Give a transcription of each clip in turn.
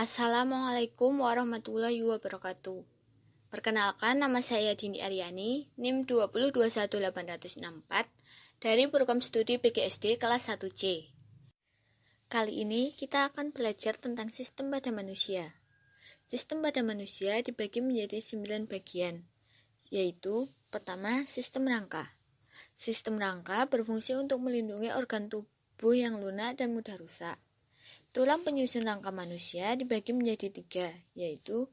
Assalamualaikum warahmatullahi wabarakatuh. Perkenalkan, nama saya Dini Aryani, NIM 2021864 dari program studi PGSD kelas 1C. Kali ini kita akan belajar tentang sistem pada manusia. Sistem pada manusia dibagi menjadi 9 bagian, yaitu pertama, sistem rangka. Sistem rangka berfungsi untuk melindungi organ tubuh yang lunak dan mudah rusak. Tulang penyusun rangka manusia dibagi menjadi 3, yaitu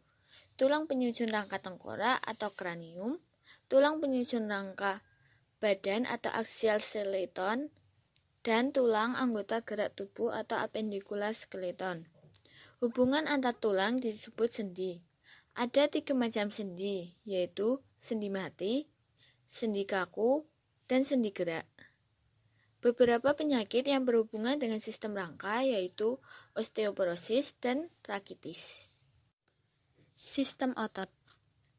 tulang penyusun rangka tengkorak atau kranium, tulang penyusun rangka badan atau axial skeleton, dan tulang anggota gerak tubuh atau appendicular skeleton. Hubungan antar tulang disebut sendi. Ada 3 macam sendi, yaitu sendi mati, sendi kaku, dan sendi gerak. Beberapa penyakit yang berhubungan dengan sistem rangka yaitu osteoporosis dan rakitis. Sistem otot.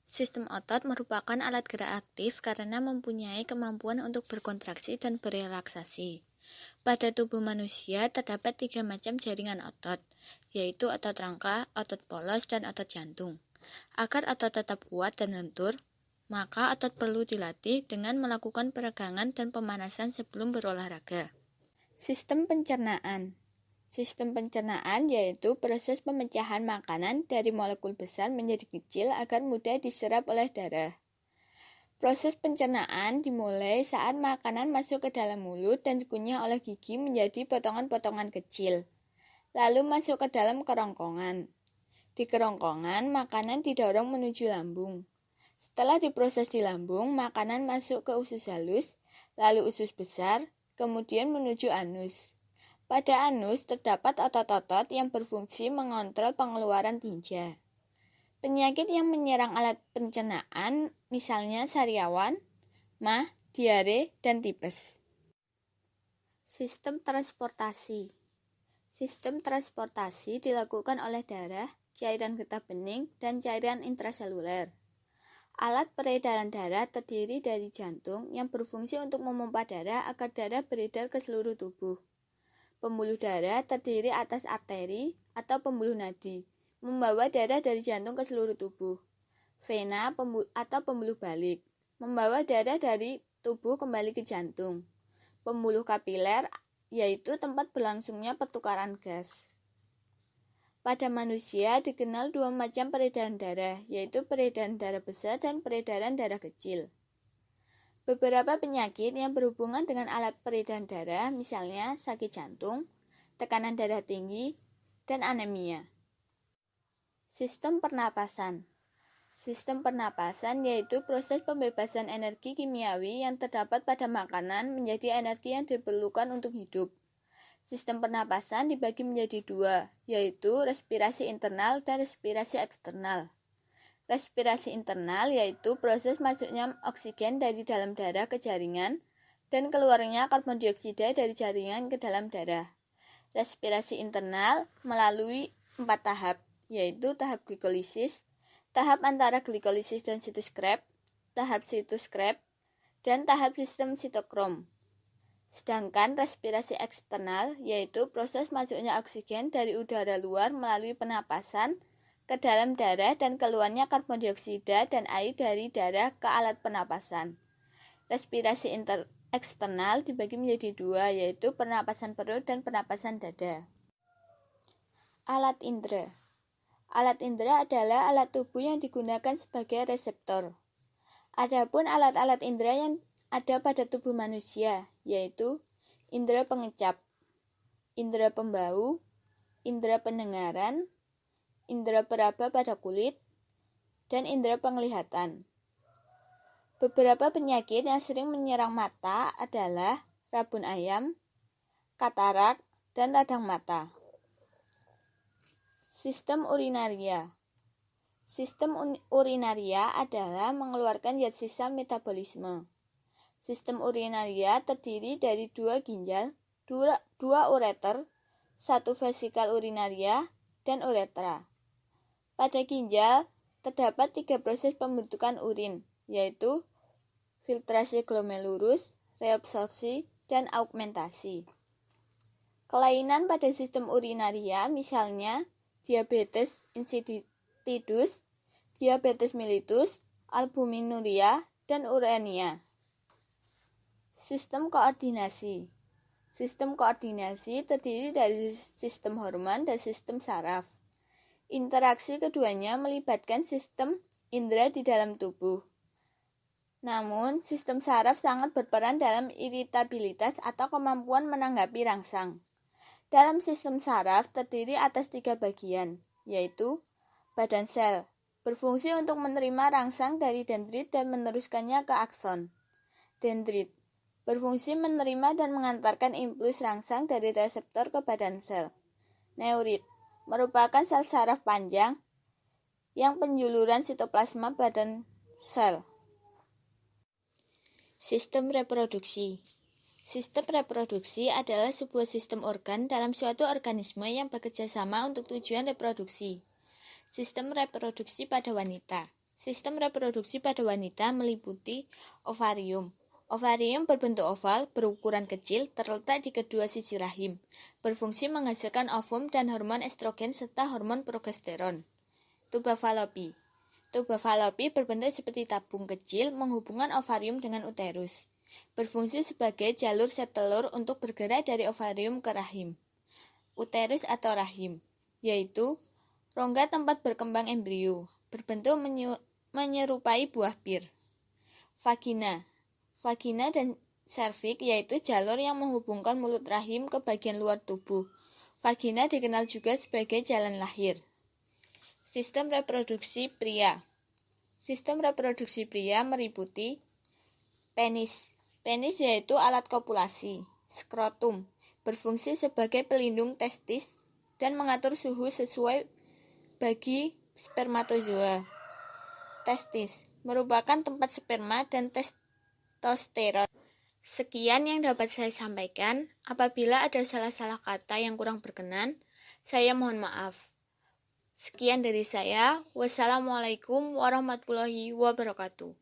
Sistem otot merupakan alat gerak aktif karena mempunyai kemampuan untuk berkontraksi dan berelaksasi. Pada tubuh manusia terdapat 3 macam jaringan otot, yaitu otot rangka, otot polos, dan otot jantung. Agar otot tetap kuat dan lentur, maka otot perlu dilatih dengan melakukan peregangan dan pemanasan sebelum berolahraga. Sistem pencernaan. Sistem pencernaan yaitu proses pemecahan makanan dari molekul besar menjadi kecil agar mudah diserap oleh darah. Proses pencernaan dimulai saat makanan masuk ke dalam mulut dan dikunyah oleh gigi menjadi potongan-potongan kecil, lalu masuk ke dalam kerongkongan. Di kerongkongan, makanan didorong menuju lambung. Setelah diproses di lambung, makanan masuk ke usus halus, lalu usus besar, kemudian menuju anus. Pada anus terdapat otot-otot yang berfungsi mengontrol pengeluaran tinja. Penyakit yang menyerang alat pencernaan, misalnya sariawan, mah, diare, dan tipes. Sistem transportasi. Sistem transportasi dilakukan oleh darah, cairan getah bening, dan cairan intraseluler. Alat peredaran darah terdiri dari jantung yang berfungsi untuk memompa darah agar darah beredar ke seluruh tubuh. Pembuluh darah terdiri atas arteri atau pembuluh nadi, membawa darah dari jantung ke seluruh tubuh. Vena atau pembuluh balik, membawa darah dari tubuh kembali ke jantung. Pembuluh kapiler, yaitu tempat berlangsungnya pertukaran gas. Pada manusia dikenal 2 macam peredaran darah, yaitu peredaran darah besar dan peredaran darah kecil. Beberapa penyakit yang berhubungan dengan alat peredaran darah, misalnya sakit jantung, tekanan darah tinggi, dan anemia. Sistem pernapasan. Sistem pernapasan yaitu proses pembebasan energi kimiawi yang terdapat pada makanan menjadi energi yang diperlukan untuk hidup. Sistem pernapasan dibagi menjadi 2, yaitu respirasi internal dan respirasi eksternal. Respirasi internal yaitu proses masuknya oksigen dari dalam darah ke jaringan dan keluarnya karbon dioksida dari jaringan ke dalam darah. Respirasi internal melalui 4 tahap, yaitu tahap glikolisis, tahap antara glikolisis dan sitoskrep, tahap sitoskrep, dan tahap sistem sitokrom. Sedangkan respirasi eksternal yaitu proses masuknya oksigen dari udara luar melalui pernapasan ke dalam darah dan keluarnya karbon dioksida dan air dari darah ke alat pernapasan. Respirasi eksternal dibagi menjadi 2, yaitu pernapasan perut dan pernapasan dada. Alat indera. Alat indera adalah alat tubuh yang digunakan sebagai reseptor. Adapun alat-alat indera yang ada pada tubuh manusia, yaitu indera pengecap, indera pembau, indera pendengaran, indera peraba pada kulit, dan indera penglihatan. Beberapa penyakit yang sering menyerang mata adalah rabun ayam, katarak, dan radang mata. Sistem urinaria. Sistem urinaria adalah mengeluarkan zat sisa metabolisme. Sistem urinaria terdiri dari 2 ginjal, 2 ureter, 1 vesikal urinaria, dan uretra. Pada ginjal terdapat 3 proses pembentukan urin, yaitu filtrasi glomerulus, reabsorpsi, dan augmentasi. Kelainan pada sistem urinaria misalnya diabetes insipidus, diabetes mellitus, albuminuria, dan uremia. Sistem koordinasi. Sistem koordinasi terdiri dari sistem hormon dan sistem saraf. Interaksi keduanya melibatkan sistem indera di dalam tubuh. Namun, sistem saraf sangat berperan dalam iritabilitas atau kemampuan menanggapi rangsang. Dalam sistem saraf terdiri atas 3 bagian, yaitu badan sel, berfungsi untuk menerima rangsang dari dendrit dan meneruskannya ke akson. Dendrit, berfungsi menerima dan mengantarkan impuls rangsang dari reseptor ke badan sel. Neurit, merupakan sel saraf panjang yang penjuluran sitoplasma badan sel. Sistem reproduksi. Sistem reproduksi adalah sebuah sistem organ dalam suatu organisme yang bekerja sama untuk tujuan reproduksi. Sistem reproduksi pada wanita. Sistem reproduksi pada wanita meliputi ovarium. Ovarium berbentuk oval, berukuran kecil, terletak di kedua sisi rahim, berfungsi menghasilkan ovum dan hormon estrogen serta hormon progesteron. Tuba Fallopi. Tuba Fallopi berbentuk seperti tabung kecil menghubungkan ovarium dengan uterus. Berfungsi sebagai jalur sel telur untuk bergerak dari ovarium ke rahim. Uterus atau rahim, yaitu rongga tempat berkembang embrio, berbentuk menyerupai buah pir. Vagina. Vagina dan serviks yaitu jalur yang menghubungkan mulut rahim ke bagian luar tubuh. Vagina dikenal juga sebagai jalan lahir. Sistem reproduksi pria. Sistem reproduksi pria meliputi penis. Penis yaitu alat kopulasi. Skrotum, berfungsi sebagai pelindung testis dan mengatur suhu sesuai bagi spermatozoa. Testis, merupakan tempat sperma dan testosteron. Sekian yang dapat saya sampaikan. Apabila ada salah-salah kata yang kurang berkenan, saya mohon maaf. Sekian dari saya. Wassalamualaikum warahmatullahi wabarakatuh.